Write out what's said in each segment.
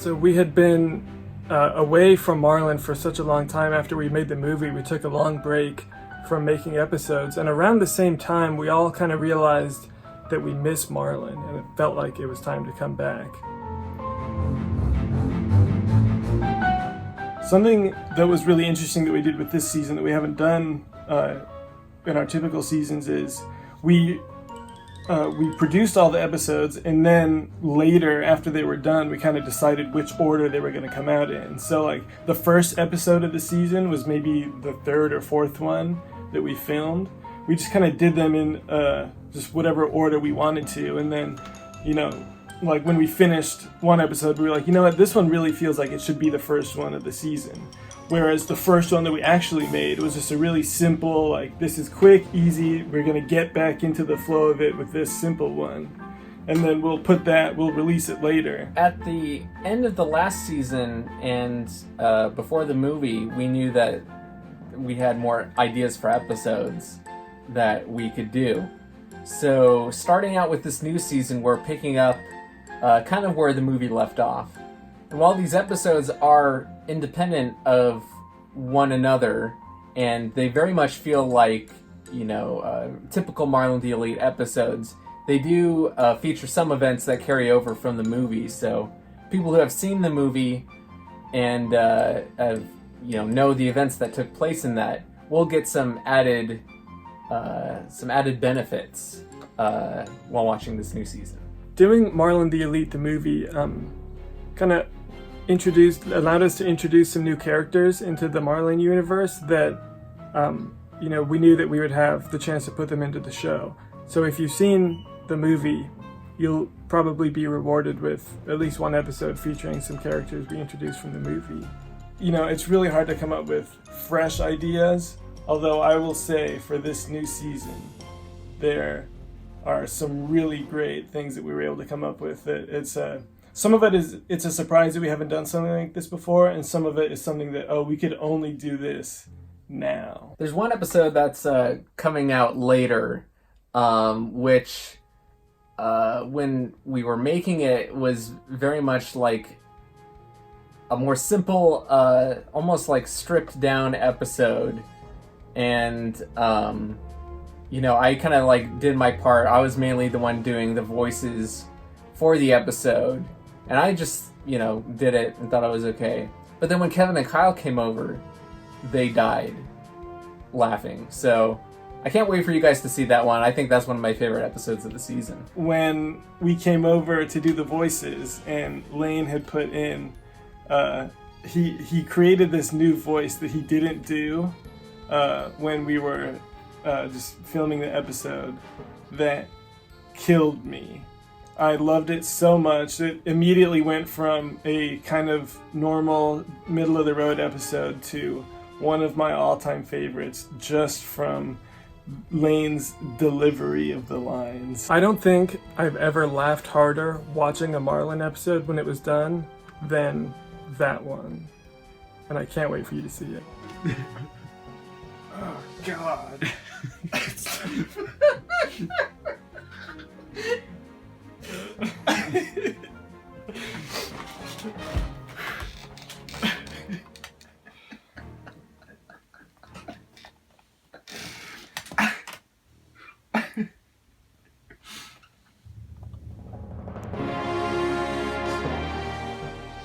So we had been away from Marlin for such a long time after we made the movie. We took a long break from making episodes, and around the same time we all kind of realized that we miss Marlin, and it felt like it was time to come back. Something that was really interesting that we did with this season that we haven't done in our typical seasons is we produced all the episodes, and then later, after they were done, we kind of decided which order they were going to come out in. So like the first episode of the season was maybe the third or fourth one that we filmed. We just kind of did them in just whatever order we wanted to, and then, you know, like when we finished one episode, we were like, you know what, this one really feels like it should be the first one of the season. Whereas the first one that we actually made was just a really simple, like, this is quick, easy, we're going to get back into the flow of it with this simple one. And then we'll release it later. At the end of the last season and before the movie, we knew that we had more ideas for episodes that we could do. So starting out with this new season, we're picking up kind of where the movie left off. And while these episodes are independent of one another, and they very much feel like, you know, typical Marlin the Elite episodes, they do feature some events that carry over from the movie. So people who have seen the movie and have, you know the events that took place in that will get some added benefits while watching this new season. Doing Marlin the Elite, the movie, kind of allowed us to introduce some new characters into the Marlin universe that, we knew that we would have the chance to put them into the show. So if you've seen the movie, you'll probably be rewarded with at least one episode featuring some characters we introduced from the movie. You know, it's really hard to come up with fresh ideas, although I will say for this new season, there are some really great things that we were able to come up with. Some of it's a surprise that we haven't done something like this before, and some of it is something that, we could only do this now. There's one episode that's coming out later, which when we were making it was very much like a more simple, almost like stripped down episode. And, I kind of like did my part. I was mainly the one doing the voices for the episode. And I just, did it and thought I was okay. But then when Kevin and Kyle came over, they died laughing. So I can't wait for you guys to see that one. I think that's one of my favorite episodes of the season. When we came over to do the voices and Lane had put in, he created this new voice that he didn't do when we were just filming the episode that killed me. I loved it so much. It immediately went from a kind of normal, middle-of-the-road episode to one of my all-time favorites, just from Lane's delivery of the lines. I don't think I've ever laughed harder watching a Marlin episode when it was done than that one. And I can't wait for you to see it. Oh, God.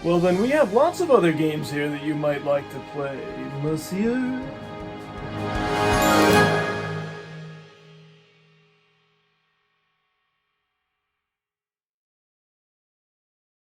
Well, then we have lots of other games here that you might like to play, monsieur.